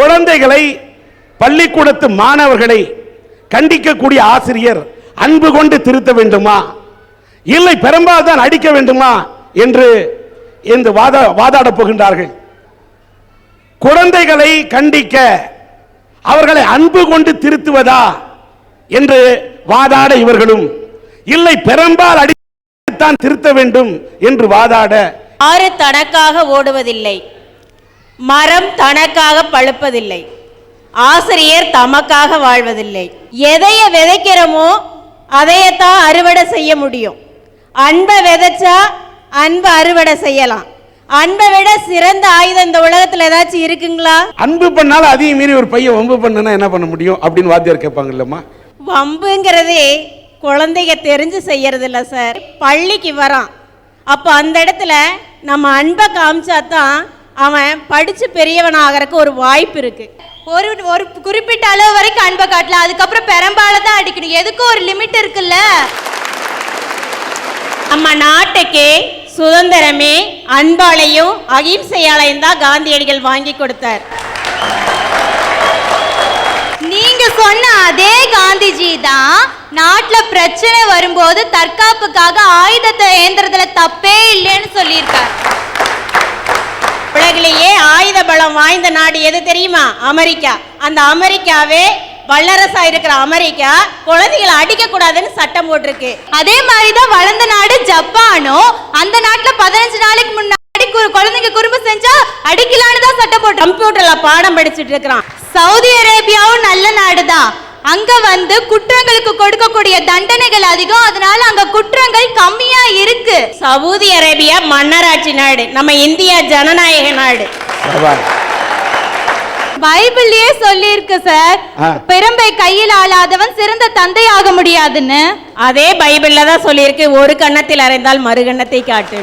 குழந்தைகளை, பள்ளிக்கூடத்து மாணவர்களை கண்டிக்கக்கூடிய ஆசிரியர் அன்பு கொண்டு திருத்த வேண்டுமா, இல்லை பெரும்பால் தான் அடிக்க வேண்டுமா என்று இந்த வாதாட போகின்றார்கள். குழந்தைகளை கண்டிக்க அவர்களை அன்பு கொண்டு திருத்துவதா என்று வாதாட இவர்களும், இல்லை பெரும்பால் அடித்தான் திருத்த வேண்டும் என்று வாதாட. ஆறு தனக்காக ஓடுவதில்லை, மரம் தனக்காக பழுப்பதில்லை, ஆசிரியர் தமக்காக வாழ்வதில்லை. எதைய விதைக்கிறோமோ அதையத்தான் அறுவடை செய்ய முடியும். அன்பை விதைச்சா அன்பை அறுவடை செய்யலாம். அன்பை விட சிறந்த ஆயுதம் இந்த உலகத்துல ஏதாச்சும் இருக்குங்களா? அன்பு பண்ணாலும் அதையும் மீறி ஒரு பையன் வம்பு பண்ணனா என்ன பண்ண முடியும் அப்படின்னு வாத்தியார் கேட்பாங்க இல்லம்மா. வம்புங்கிறதே குழந்தைங்க தெரிஞ்சு செய்யறது இல்ல சார். பள்ளிக்கு வரான், அப்போ அந்த இடத்துல நம்ம அன்பை காமிச்சாதான் அவன் படிச்சு பெரியவன் ஆகிறதுக்கு ஒரு வாய்ப்பு இருக்கு. ஒரு குறிப்பிட்ட அளவு வரைக்கும் அன்பை காட்டலாம், அதுக்கப்புறம் பெரும்பாலும் தான் அடிக்கணும். எதுக்கும் ஒரு லிமிட் இருக்குல்ல. நம்ம நாட்டுக்கு சுதந்திரமே அன்பாலையும் அகிம்சையாலையும் தான் காந்தியடிகள் வாங்கி கொடுத்தார். நீங்க சொன்ன அதே காந்திஜி தான் நாட்டுல பிரச்சனை வரும்போது தற்காப்புக்காக ஆயுதத்தை ஏந்திரத்துல தப்பே இல்லைன்னு சொல்லியிருக்கார். உலகிலேயே ஆயுத பலம் வாய்ந்த நாடு எது தெரியுமா? அமெரிக்கா. அந்த அமெரிக்காவே வல்லரசா இருக்கிற அமெரிக்கா குழந்தைகளை அடிக்க கூடாதுன்னு சட்டம் போட்டிருக்கு. அதே மாதிரிதான் வளர்ந்த நாடு ஜப்பானும் அந்த நாட்டுல 15 நாளைக்கு முன்னாடி குழந்தைங்க குறும்பு செஞ்சா அடிக்கலான்னு தான் சட்டம் போட்டு கம்ப்யூட்டர்ல பாடம் படிச்சுட்டு இருக்கிறான். சவுதி அரேபியாவும் நல்ல நாடுதான். அங்க குற்றங்களுக்கு கொடுக்கக்கூடிய தண்டனைகள் அதிகம், அதனால அங்க குற்றங்கள் கம்மியா இருக்கு. சவுதி அரேபியா மன்னராட்சி நாடு, நம்ம இந்தியா ஜனநாயக நாடு. பைபிள்லயே சொல்லி இருக்கு சார், பெரும்பை கையில் ஆளாதவன் சிறந்த தந்தை ஆக முடியாதுன்னு. அதே பைபிள்ல தான் சொல்லி இருக்கு, ஒரு கன்னத்தில் அறைந்தால் மறு கன்னத்தை காட்டு.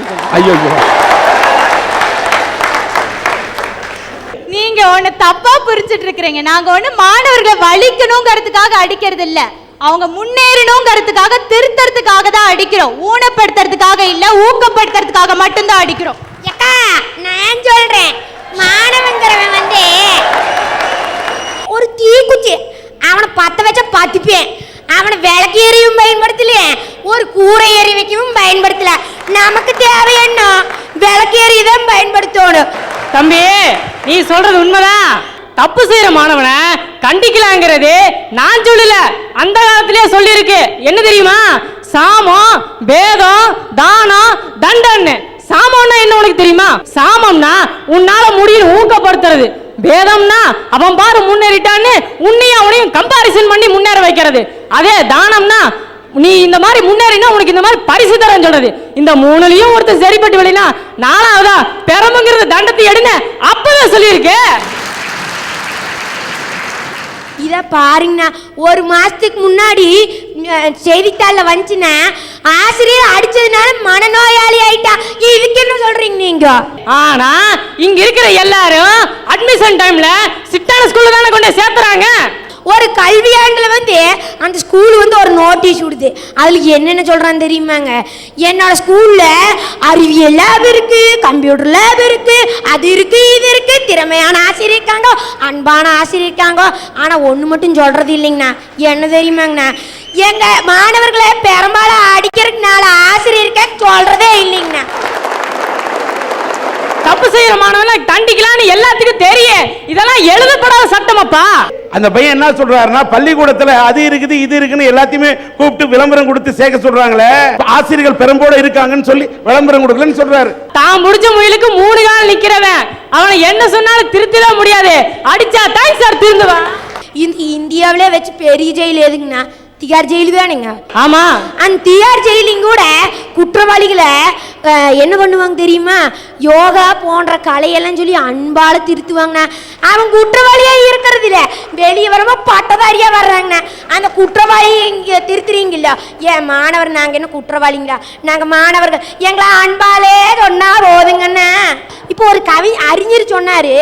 நீங்க ஒண்ணு தப்பா புரிஞ்சிட்டு இருக்கிறீங்க. நாங்க ஒண்ணு மாணவர்களை வலிக்கணுங்கிறதுக்காக அடிக்கிறது இல்ல, அவங்க முன்னேறணுங்கிறதுக்காக திருத்தறதுக்காக தான் அடிக்கிறோம். ஊனப்படுத்துறதுக்காக இல்ல, ஊக்கப்படுத்துறதுக்காக மட்டும்தான் அடிக்கிறோம். நான் சொல்றேன், மாணவங்கிறவன் ஒரு தீக்குச்சி, அவனை பத்த வச்ச பத்திப்பேன். அவனை விளக்கு எறியும் பயன்படுத்தல, ஒரு கூரை எறி வைக்கவும் பயன்படுத்தல. நமக்கு தேவை என்ன? விளக்கு எறியதான் பயன்படுத்தணும். தம்பி, நீ சொல்றது உண்மைதான். தப்பு செய்யற மாணவனை கண்டிக்கலாங்கிறது நான் சொல்லல, அந்த காலத்திலேயே சொல்லி இருக்கு. என்ன தெரியுமா? சாமம், பேதம், தானம், தண்டனை. சாமம்னா என்ன உனக்கு தெரியுமா? சாமம்னா உன்னால முடியும் ஊக்கப்படுத்துறது. பேதம்னா அவன் பாரு முன்னேறிட்டான்னு உன்னையும் அவனையும் கம்பாரிசன் பண்ணி முன்னேற வைக்கிறது. அதே தானம்னா நீ இந்த மாதிரி முன்னேறினா உனக்கு இந்த மாதிரி பரிசு தரேன்னு சொல்றது. இந்த மூணுலயும் ஒருத்தர் சரிப்பட்டு வெளினா நாலாவதா பெருமைங்கிறது தண்டத்தை எடுங்க அப்பதான் சொல்லியிருக்கு. இத பாருங்கண்ணா, ஒரு மாசத்துக்கு முன்னாடி செய்தித்தாள்ல வந்துச்சுன்னா ஆசிரியர் அடிச்சதுனால மனநோயாளி ஆயிட்டா. இதுக்கு என்ன சொல்றீங்க நீங்க? ஆனா இங்க இருக்கிற எல்லாரும் அட்மிஷன் டைம்ல சிட்டான ஸ்கூல்ல தானே கொண்டு சேர்த்துறாங்க. ஒரு கல்வியாண்டுல அந்த ஸ்கூல் ஒரு நோட்டீஸ் விடுது. அதுல என்னென்ன சொல்றான்னு தெரியுமாங்க? என்னோட ஸ்கூல்ல அறிவியல் லேப் இருக்கு, கம்ப்யூட்டர் லேப் இருக்கு, அது இருக்கு, இது இருக்கு, திறமையான ஆசிரியர் இருக்காங்க, அன்பான ஆசிரியர் இருக்காங்க. ஆனா ஒண்ணு மட்டும் சொல்றது இல்லைங்கண்ணா. என்ன தெரியுமாங்கண்ணா? எங்க மாணவர்களை பெரும்பாலும் அடிக்கிறதுனால ஆசிரியருக்க சொல்றதே இல்லைங்கண்ணா. தப்பு செய்யற மாணவனை தண்டிக்கலாம்னு எல்லாத்துக்கும் தெரியும். இதெல்லாம் எழுதப்படாத சட்டமாப்பா. அந்த பையன் என்ன சொல்றாருன்னா, பள்ளிக்கூடத்துல அது இருக்குது இது இருக்குன்னு எல்லாத்தையுமே கூப்பிட்டு விளம்பரம் கொடுத்து சேர்க்க சொல்றாங்களே, ஆசிரியர்கள் பெரும்போட இருக்காங்கன்னு சொல்லி விளம்பரம் கொடுக்கலன்னு சொல்றாரு. தான் முடிச்ச முயலுக்கு 3 கால் நிக்கிறவன் அவனை என்ன சொன்னாலும் திருத்திட முடியாது. அடிச்சா தான் சார் திருந்துவான். இந்தியாவிலே வச்சு பெரிய ஜெயில் எதுங்கண்ணா? திகார் ஜெயில் தானுங்க. ஆமா, அந்த திகார் ஜெயிலிங் கூட குற்றவாளிகளை என்ன பண்ணுவாங்க தெரியுமா? யோகா போன்ற கலையெல்லாம் சொல்லி அன்பால திருத்துவாங்கண்ணா. அவன் குற்றவாளியா இருக்கிறது இல்ல, வெளியே வரமா பட்டதாரியா வர்றாங்கண்ணா. அந்த குற்றவாளி இங்க திருத்துறீங்களா? ஏன் மாணவர் நாங்க என்ன குற்றவாளிங்களா? நாங்க மாணவர்கள். எங்களை அன்பாலே சொன்னா போதுங்கண்ணா. இப்போ ஒரு அறிஞர் சொன்னாரு,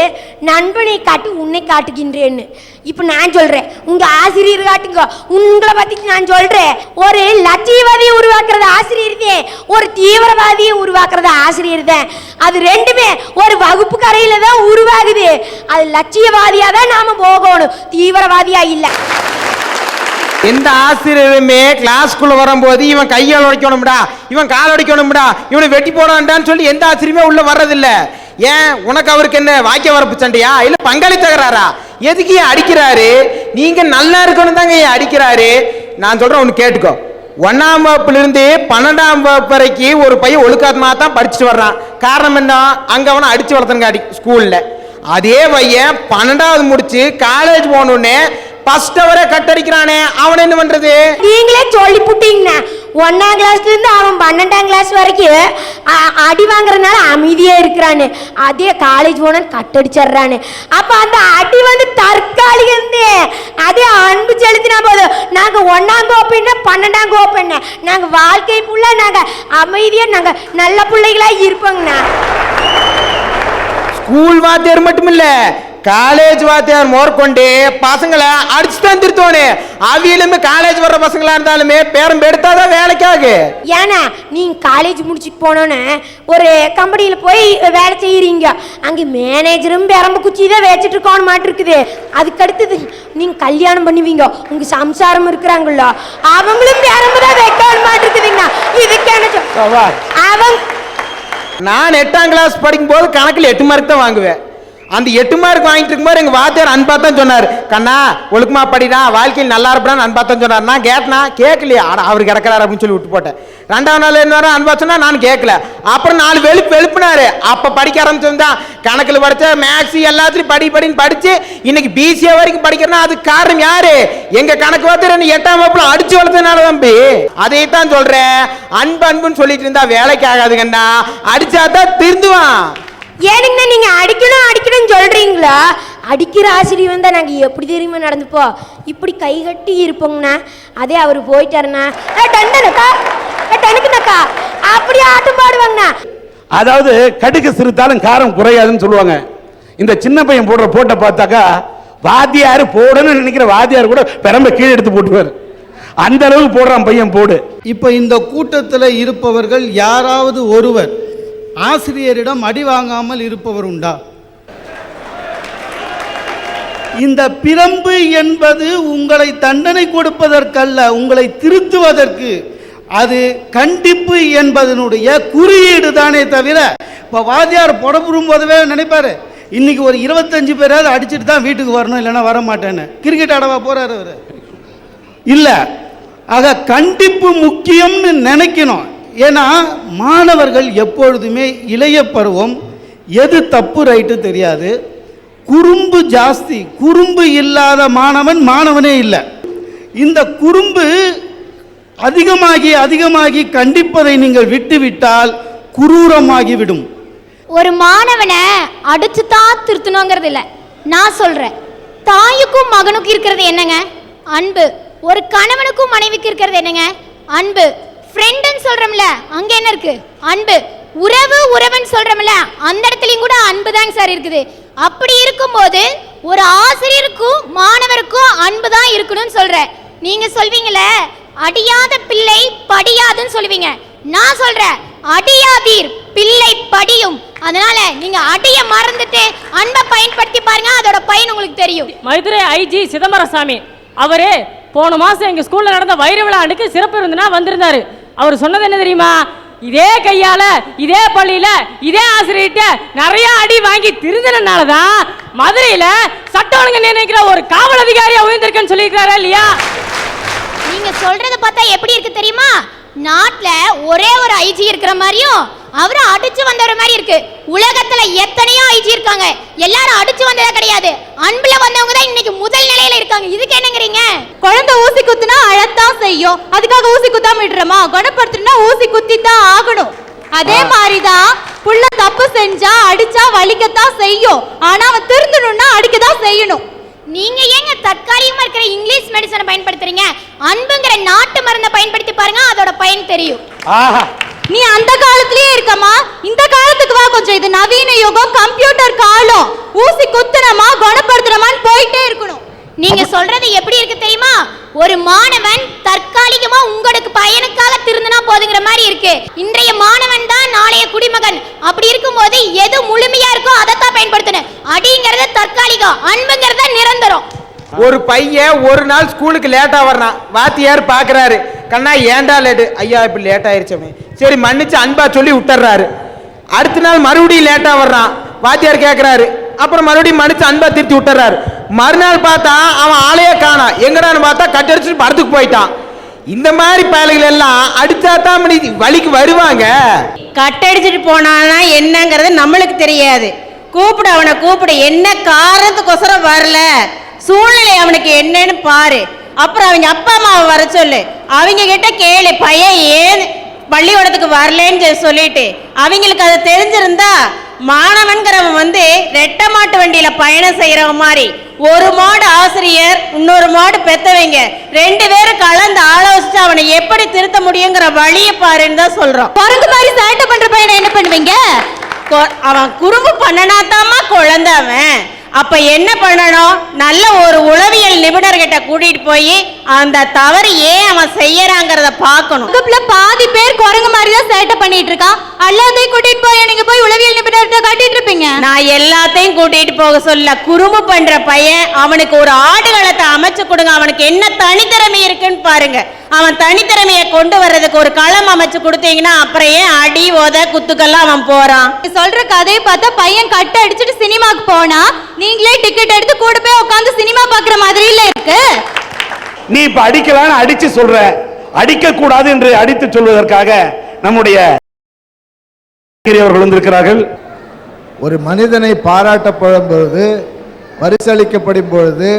நண்பனை காட்டு உன்னை காட்டுகின்றேன்னு. இப்போ நான் சொல்றேன், உங்க ஆசிரியர் காட்டுங்க. உங்களை பத்தி நான் சொல்றேன், ஒரு லட்சியவாதியை உருவாக்குறது ஆசிரியர் தான், ஒரு தீவிரவாதியை உருவாக்குறது ஆசிரியர் தான். அது ரெண்டுமே ஒரு வகுப்பு கரையில தான் உருவாகுது. அது லட்சியவாதியா தான் நாம போகணும், தீவிரவாதியா இல்ல. எந்த ஆசிரியருமே கிளாஸ்க்குள்ள வரும்போது இவன் கையால் உடைக்கணும்டா, இவன் கால் உடைக்கணும்டா, இவனை வெட்டி போடான்டான்னு சொல்லி எந்த ஆசிரியருமே உள்ள வர்றதில்ல. ஏன் உனக்கு அவருக்கு என்ன வாக்கிய வரப்பு சண்டையா இல்ல பங்காளி தகராறா? எதுக்கு ஏன் அடிக்கிறாரு? நீங்க நல்லா இருக்கணும் தாங்க ஏன் அடிக்கிறாரு. நான் சொல்றேன் ஒன்று கேட்டுக்கோ. 1ஆம் வகுப்புல இருந்து 12ஆம் வகுப்பு வரைக்கும் ஒரு பையன் ஒழுக்காத்மா தான் படிச்சுட்டு வர்றான். காரணம் என்ன? அங்க அவனை அடிச்சு வளர்த்தனுங்க ஸ்கூல்ல. அதே பையன் 12வது முடிச்சு காலேஜ் போனோடனே ஃபர்ஸ்ட் அவரே கட்டடிக்கிறானே, அவன் என்ன பண்றது? நீங்களே சொல்லி புட்டீங்கண்ணா. 1ஆம் கிளாஸ்ல இருந்து அவன் 12ஆம் கிளாஸ் வரைக்கும் அடி வாங்குறதுனால அமைதியா இருக்கிறானு. அதே காலேஜ் போன கட்டடிச்சிடுறானு. அப்ப அந்த அடி வந்து தற்காலிகம். அதே அன்பு செலுத்தினா போதும். நாங்க 1ஆம் வகுப்பு என்ன 12ஆம் வகுப்பு என்ன, நாங்க வாழ்க்கை ஃபுல்லா நாங்க அமைதியா நாங்க நல்ல பிள்ளைகளா இருப்போங்கண்ணா. ஸ்கூல் வாத்தியார் மட்டும் இல்ல, காலேஜ் வாத்தியார் மோர்கொண்டு பசங்களை அடிச்சுதான் திருத்தோனே. அவியலுமே காலேஜ் வர்ற பசங்களா இருந்தாலுமே பேரம் எடுத்தாதான் வேலைக்காகு. ஏன்னா நீங்க காலேஜ் முடிச்சுட்டு போனோன்னு ஒரு கம்பெனியில போய் வேலை செய்யறீங்க. அங்க மேனேஜரும் பெரம்பு குச்சி தான் வச்சுட்டு இருக்கணும் மாட்டு இருக்குது. அதுக்கடுத்தது நீங்க கல்யாணம் பண்ணுவீங்க, உங்க சம்சாரம் இருக்கிறாங்களோ அவங்களும் பெரம்பு தான் வைக்கணும் மாட்டு இருக்குதுங்க. இதுக்கு என்ன அவங்க? நான் 8ஆம் கிளாஸ் படிக்கும் போது கணக்குல 8 மார்க் தான் வாங்குவேன். அந்த 8 மார்க் வாங்கிட்டு இருக்கும்போது எங்க வாத்தியார் அன்பா தான் சொன்னார், கண்ணா ஒழுக்கமா படிடா, வாழ்க்கையில் நல்லா இருப்பான்னு அன்பா தான் சொன்னார். நான் கேட்டனா கேட்கலையா, அவர் கிடக்கிறாரு அப்படின்னு சொல்லி விட்டு போட்டேன். 2ஆம் நாள் என்ன அன்பா சொன்னா நான் கேட்கல. அப்புறம் 4 வெளுப்புனாரு. அப்ப படிக்க ஆரம்பிச்சிருந்தான். கணக்குல படிச்ச மேக்ஸ் எல்லாத்துலயும் படின்னு படிச்சு இன்னைக்கு பிசிஏ வரைக்கும் படிக்கிறேன்னா அதுக்கு காரணம் யாரு? எங்க கணக்கு வாத்தியார் 8ஆம் வகுப்புல அடிச்சு வளர்த்ததுனால தம்பி. அதைத்தான் சொல்றேன், அன்புன்னு சொல்லிட்டு இருந்தா வேலைக்கு ஆகாதுங்கண்ணா, அடிச்சாதான் திருந்துவான். ஏனுங்கண்ணா நீங்க அடிக்கணும்னு சொல்றீங்களா? அடிக்கிற ஆசிரியர் வந்தா நாங்க எப்படி தெரியுமா நடந்துப்போம், இப்படி கை கட்டி இருப்போங்கண்ணா. அதே அவர் போயிட்டாருண்ணா டனுக்குனாக்கா அப்படி ஆட்டம் பாடுவாங்கண்ணா. அதாவது கடுக்கு சிறுத்தாலும் காரம் குறையாதுன்னு சொல்லுவாங்க. இந்த சின்ன பையன் போடுற போட்டை பார்த்தாக்கா வாத்தியார் போடணும்னு நினைக்கிற வாத்தியார் கூட பெரம்ப கீழே எடுத்து போட்டுவார். அந்த அளவுக்கு போடுறான் பையன் போடு. இப்போ இந்த கூட்டத்தில் இருப்பவர்கள் யாராவது ஒருவர் ஆசிரியரிடம் அடி வாங்காமல் இருப்பவர் உண்டா? இந்த பிரம்பு என்பது உங்களை தண்டனை கொடுப்பதற்கல்ல, உங்களை திருத்துவதற்கு. அது கண்டிப்பு என்பதனுடைய குறியீடு தானே தவிர, இப்போ வாத்தியார் புடம்புறும் போதவே நினைப்பாரு இன்னைக்கு ஒரு 25 பேராவது அடிச்சுட்டு தான் வீட்டுக்கு வரணும், இல்லைன்னா வர மாட்டேன்னு. கிரிக்கெட் ஆடவா போறாரு அவரு? இல்ல. ஆக கண்டிப்பு முக்கியம்னு நினைக்கணும். ஏன்னா மாணவர்கள் எப்பொழுதுமே இளைய பருவம், எது தப்பு ரைட்டு தெரியாது, குறும்பு ஜாஸ்தி. குறும்பு இல்லாத மாணவனே இல்லை. இந்த குறும்பு அதிகமாகி கண்டிப்பதை நீங்கள் விட்டுவிட்டால் குரூரமாகிவிடும். ஒரு மாணவனை அடிச்சு தான் திருத்தணுங்கிறது இல்லை. நான் சொல்றேன், தாய்க்கும் மகனுக்கும் இருக்கிறது என்னங்க? அன்பு. ஒரு கணவனுக்கும் மனைவிக்கு இருக்கிறது என்னங்க? அன்பு. ஃப்ரெண்டுன்னு சொல்றோம்ல, அங்க என்ன இருக்கு? அன்பு. உறவுன்னு சொல்றோம்ல, அந்த இடத்துலயும் கூட அன்பு தாங்க சார் இருக்குது. அப்படி இருக்கும்போது ஒரு ஆசிரியருக்கும் மாணவருக்கும் அன்பு தான் இருக்கணும்னு சொல்றேன். நீங்க சொல்வீங்களே அடியாத பிள்ளை படியாதுன்னு சொல்லுவீங்க. நான் சொல்றேன் அடியாதீர் பிள்ளை படியும். அதனால நீங்க அடிய மறந்துட்டு அன்பை பயன்படுத்தி பாருங்க, அதோட பயன் உங்களுக்கு தெரியும். மதுரை ஐஜி சிதம்பரசாமி அவரு போன மாசம் எங்க ஸ்கூல்ல நடந்த வைர விழாவுக்கு சிறப்பு விருந்தினா வந்திருந்தாரு. அவர் சொன்னது என்ன தெரியுமா? இதே கையால இதே பள்ளியில இதே ஆசிரியர்கிட்ட நிறைய அடி வாங்கி திருந்தனாலதான் மதுரையில சட்ட ஒழுங்கு நிர்ணயிக்கிற ஒரு காவல் அதிகாரியா உயர்ந்திருக்குன்னு சொல்லியிருக்காரா இல்லையா? நீங்க சொல்றத பார்த்தா எப்படி இருக்கு தெரியுமா? நாட்டுல ஒரே ஒரு ஐஜி இருக்கிற மாதிரியும் அவரு அடிச்சு வந்தவர மாதிரி இருக்கு. உலகத்துல எத்தனையோ ஐஜி இருக்காங்க, எல்லாரும் அடிச்சு வந்ததே கிடையாது. அன்புல வந்தவங்க தான் இன்னைக்கு முதல் நிலையில இருக்காங்க. இதுக்கு என்னங்கறீங்க? குழந்தை ஊசி குத்துனா அழத்தான் செய்யும், அதுக்காக ஊசி குத்தாம விடுறோமா? குணப்படுத்தினா ஊசி குத்தி தான் ஆகணும். அதே மாதிரிதான் புள்ள தப்பு செஞ்சா அடிச்சா வலிக்கத்தான் செய்யும், ஆனா அவன் திருந்தணும்னா அடிக்கதான் செய்யணும். நீங்க ஏங்க தற்காலிகமா இருக்கிற இங்கிலீஷ் மெடிசனை பயன்படுத்துறீங்க? அன்புங்கிற நாட்டு மருந்தை பயன்படுத்தி பாருங்க, அதோட பயன் தெரியும். ஆஹா, நீ அந்த காலத்திலேயே இருக்கமா, இந்த காலத்துக்கு வா கொஞ்சம். இது நவீன யுகம், கம்ப்யூட்டர் காலம். ஊசி குத்துனமா குணப்படுத்துறமான்னு போயிட்டே இருக்கணும். நீங்க சொல்றது எப்படி இருக்கு தெரியுமா? ஒரு மாணவன் தற்காலிகமா உங்களுக்கு பயனுக்காக திருந்தினா போதுங்கிற மாதிரி இருக்கு. இன்றைய மாணவன் தான் நாளைய குடிமகன். அப்படி இருக்கும்போது எது முழுமையா இருக்கோ அதைத்தான் பயன்படுத்தணும். அடிங்கிறது தற்காலிகம், அன்புங்கிறது நிரந்தரம். ஒரு பையன் ஒரு நாள் ஸ்கூலுக்கு லேட்டா வர்றான். வாத்தியார் பாக்குறாரு, கண்ணா ஏண்டா லேட்டு? ஐயா இப்ப லேட் ஆயிருச்சு அப்படின்னு. சரி மன்னிச்சு அன்பா சொல்லி விட்டுறாரு. அடுத்த நாள் மறுபடியும் லேட்டா வர்றான். வாத்தியார் கேட்கிறாரு, அப்புறம் மறுபடியும் மன்னிச்சு அன்பா திருத்தி விட்டுறாரு. மறுநாள் பார்த்தா அவன் ஆளையே காணா. எங்கடான்னு பார்த்தா கட்டடிச்சுட்டு படத்துக்கு போயிட்டான். இந்த மாதிரி பயல்கள் எல்லாம் அடிச்சா தான் வழிக்கு வருவாங்க. கட்டடிச்சிட்டு போனானா என்னங்கிறது நம்மளுக்கு தெரியாது. கூப்பிடு, அவனை கூப்பிடு. என்ன காரணத்துக்கோசரம் வரல, சூழ்நிலை அவனுக்கு என்னன்னு பாரு. அப்புறம் அவங்க அப்பா அம்மாவை வர சொல்லு. அவங்க கிட்ட கேளு, பையன் ஏன் பள்ளிக்கூடத்துக்கு வரலன்னு சொல்லிட்டு. அவங்களுக்கு அது தெரிஞ்சிருந்தா மாணவன்கிறவன் ரெட்டை மாட்டு வண்டியில பயணம் செய்யறவன் மாதிரி ஒரு மாடு ஆசிரியர், இன்னொரு மாடு பெத்தவங்க, ரெண்டு பேரும் கலந்து ஆலோசிச்சு அவனை எப்படி திருத்த முடியுங்கிற வழியை பாருன்னு தான் சொல்றோம். குரங்கு மாதிரி சேட்டை பண்ற பையனை என்ன பண்ணுவீங்க? அவன் குறும்பு பண்ணனாத்தாமா குழந்தை அவன். அப்ப என்ன பண்ணணும்? நல்ல ஒரு உளவியல் நிபுணர்கிட்ட கூட்டிட்டு போய் அந்த தவறு ஏன் அவன் செய்யறாங்கிறத பார்க்கணும். பாதி பேர் குரங்கு மாதிரி தான் சேட்டை பண்ணிட்டு இருக்கான். எல்லாத்தையும் கூட்டிட்டு போய் நீங்க போய் உளவியல் நிபுணர்கிட்ட காட்டிட்டு இருப்பீங்க. நான் எல்லாத்தையும் கூட்டிட்டு போக சொல்ல. குறும்பு பண்ற பையன், அவனுக்கு ஒரு ஆடுகளத்தை அமைச்சு கொடுங்க. அவனுக்கு என்ன தனித்திறமை இருக்குன்னு பாருங்க. அவன் தனித்திறமையை கொண்டு வர்றதுக்கு ஒரு களம் அமைச்சு கொடுத்தீங்கன்னா அப்புறம் ஏன் அடி உத குத்துக்கெல்லாம் அவன் போறான்? சொல்ற கதையை பார்த்தா பையன் கட்ட அடிச்சுட்டு சினிமாக்கு போனா நீங்களே டிக்கெட் எடுத்து கூட போய் உட்காந்து சினிமா பாக்குற மாதிரி இல்ல இருக்கு. நீ இப்ப அடிக்கலான்னு அடிச்சு சொல்ற, அடிக்க கூடாது என்று அடித்து சொல்வதற்காக நம்முடைய அவர்கள் வந்திருக்கிறார்கள். ஒரு மனிதனை பாராட்டப்படும் பொழுது, பரிசளிக்கப்படும் பொழுது,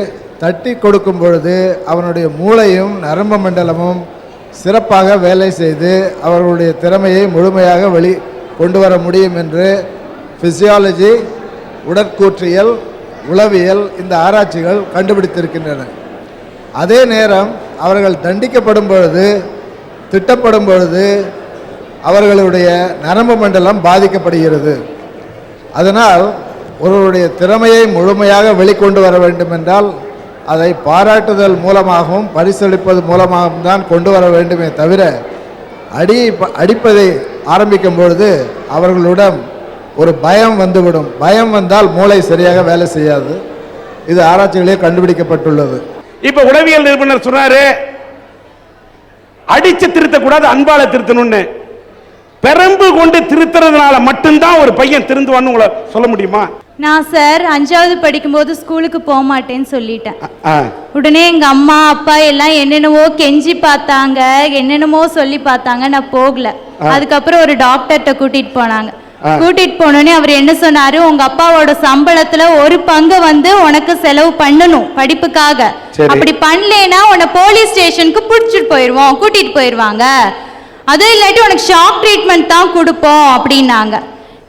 தட்டி கொடுக்கும் பொழுது அவனுடைய மூளையும் நரம்பு மண்டலமும் சிறப்பாக வேலை செய்து அவர்களுடைய திறமையை முழுமையாக வெளி கொண்டு வர முடியும் என்று பிசியாலஜி, உடற்கூற்றியல், உளவியல் இந்த ஆராய்ச்சிகள் கண்டுபிடித்திருக்கின்றன. அதே நேரம் அவர்கள் தண்டிக்கப்படும் பொழுது, திட்டப்படும் பொழுது அவர்களுடைய நரம்பு மண்டலம் பாதிக்கப்படுகிறது. அதனால் ஒருவருடைய திறமையை முழுமையாக வெளிக்கொண்டு வர வேண்டும் என்றால் அதை பாராட்டுதல் மூலமாகவும் பரிசளிப்பது மூலமாகவும் தான் கொண்டு வர வேண்டுமே தவிர அடிப்பதை ஆரம்பிக்கும் பொழுது அவர்களுடன் ஒரு பயம் வந்துவிடும். பயம் வந்தால் மூளை சரியாக வேலை செய்யாது. இது ஆராய்ச்சிகளே கண்டுபிடிக்கப்பட்டுள்ளது. இப்ப உளவியல் நிபுணர் சொன்னாரு, அடிச்சு திருத்தக்கூடாது, அன்பால திருத்தணும்னு. பெரம்பு கொண்டு திருத்துறதுனால மட்டும்தான் ஒரு பையன் திருந்துவான்னு உங்களை சொல்ல முடியுமா? நான் சார் 5வது படிக்கும்போது ஸ்கூலுக்கு போக மாட்டேன்னு சொல்லிட்டேன். உடனே எங்க அம்மா அப்பா எல்லாம் என்னென்னவோ கெஞ்சி பார்த்தாங்க, என்னென்னமோ சொல்லி பார்த்தாங்க. நான் போகல. அதுக்கப்புறம் ஒரு டாக்டர்கிட்ட கூட்டிட்டு போனாங்க. கூட்டிட்டு போனோடனே அவர் என்ன சொன்னாரு, உங்க அப்பாவோட சம்பளத்துல ஒரு பங்கு உனக்கு செலவு பண்ணணும் படிப்புக்காக. அப்படி பண்ணலனா உன்னை போலீஸ் ஸ்டேஷனுக்கு புடிச்சிட்டு போயிருவோம், கூட்டிட்டு போயிருவாங்க. அதுவும் இல்லாட்டி உனக்கு ஷாக் ட்ரீட்மெண்ட் தான் கொடுப்போம் அப்படின்னாங்க.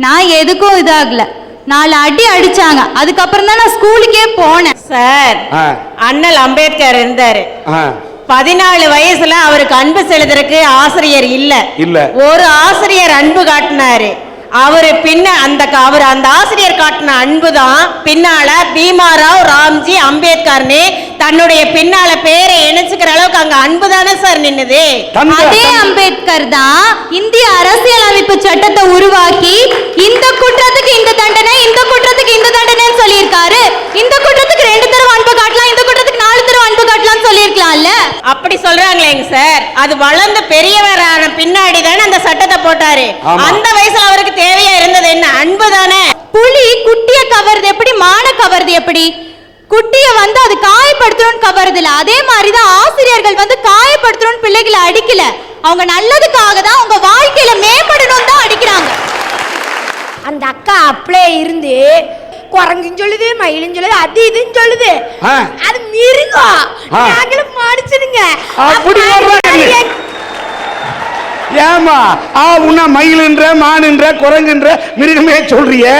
நான் எதுக்கும் இதாகல. 4 அடி அடிச்சாங்க. அதுக்கப்புறம் தான் நான் ஸ்கூலுக்கே போனேன். சார், அண்ணல் அம்பேத்கர் இருந்தாரு. 14 வயசுல அவருக்கு அன்பு செலுத்துறதுக்கு ஆசிரியர் இல்ல. ஒரு ஆசிரியர் அன்பு காட்டினாரு. அவரு அவர் அந்த ஆசிரியர் காட்டின அன்பு தான் பின்னால பீமாராவ் ராம்ஜி அம்பேத்கர்னு தன்னுடைய பின்னால பேரை இணைச்சுக்கிற அளவுக்கு அங்க அன்பு தானே சார் நின்னுது. அதே அம்பேத்கர் தான் இந்திய அரசியலமைப்பு சட்டத்தை உருவாக்கி இந்த குற்றத்துக்கு இந்த தண்டனை, இந்த குற்றத்துக்கு இந்த தண்டனைன்னு சொல்லியிருக்காரு. இந்த குற்றத்துக்கு 2 தடவை அன்பு காட்டலாம், இந்த குற்றத்துக்கு 4 தடவை அன்பு காட்டலாம்னு சொல்லியிருக்கலாம்ல. அப்படி சொல்றாங்களேங்க சார். அது வளர்ந்து பெரியவரான பின்னாடி தானே அந்த சட்டத்தை போட்டாரு. அந்த வயசுல அவருக்கு தேவையா இருந்தது என்ன? அன்பு தானே. புலி குட்டிய கவர்றது எப்படி, மான கவர்றது எப்படி? குட்டிய அது காயப்படுத்தணும்னு கவர்றது இல்ல. அதே மாதிரிதான் ஆசிரியர்கள் காயப்படுத்தணும்னு பிள்ளைகளை அடிக்கல. அவங்க நல்லதுக்காக தான், அவங்க வாழ்க்கையில மேம்படணும் தான் அடிக்கிறாங்க. அந்த அக்கா அப்படியே இருந்து குரங்குன்னு சொல்லுது, மயிலுன்னு சொல்லுது, அது இதுன்னு சொல்லுது. அது மிருகம், நாங்களும் மனுஷனுங்க. ஏமா உன்ன மயிலுன்ற மானுன்ற குரங்குன்ற மிருகமே சொல்றியே,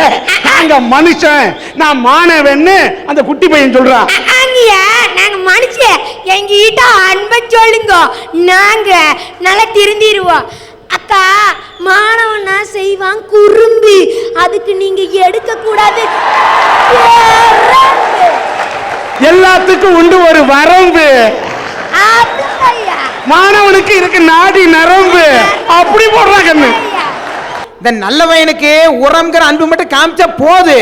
நாங்க மனுஷன், நான் மாணவன்னு அந்த குட்டி பையன் சொல்றான். நாங்க மனுஷன், எங்ககிட்ட அன்பை சொல்லுங்க, நாங்க நல்லா திருந்திடுவோம். அக்கா, மாணவனா செய்வான் குறும்பு, அதுக்கு நீங்க எடுக்க கூடாது. எல்லாத்துக்கும் உண்டு ஒரு வரம்பு. மாணவனுக்கு இருக்கு நாடி நரம்பு, அப்படி போடுறாங்க. இந்த நல்ல பையனுக்கு உரம்ங்கிற அன்பு மட்டும் காமிச்சா போது.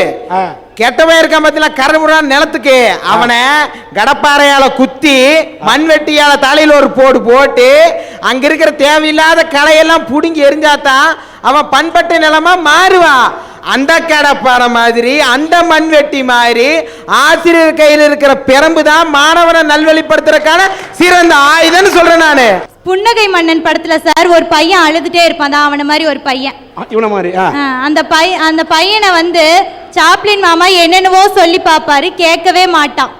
கெட்டவன் இருக்க பத்தில கரமுறான் நிலத்துக்கு அவனை கடப்பாறையால குத்தி மண்வெட்டியால தலையில ஒரு போடு போட்டு அங்க இருக்கிற தேவையில்லாத களையெல்லாம் புடுங்கி எரிஞ்சாதான் அவன் பண்பட்ட நிலமா மாறுவான். அந்த கடப்பாறை மாதிரி, அந்த மண்வெட்டி மாதிரி ஆசிரியர் கையில் இருக்கிற பெரம்பு தான் மாணவனை நல்வழிப்படுத்துறதுக்கான சிறந்த ஆயுதம்னு சொல்றேன் நானு. புன்னகை மன்னன் படத்துல சார் ஒரு பையன் அழுதுட்டே இருப்பான், தான் அவன மாதிரி ஒரு பையன். இவன மாதிரி அந்த பையனை வந்து சாப்ளின் மாமா என்னென்னவோ சொல்லி பாப்பாரு, கேட்கவே மாட்டான்.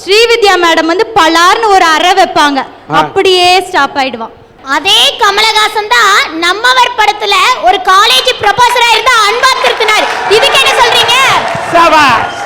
ஸ்ரீவித்யா மேடம் வந்து பலார்னு ஒரு அறை வைப்பாங்க, அப்படியே ஸ்டாப் ஆயிடுவான். அதே கமலஹாசன் தான் நம்மவர் படத்துல ஒரு காலேஜ் ப்ரொபோசரா இருந்து அன்பா திருத்தினார். இதுக்கு என்ன சொல்றீங்க? சபாஷ்.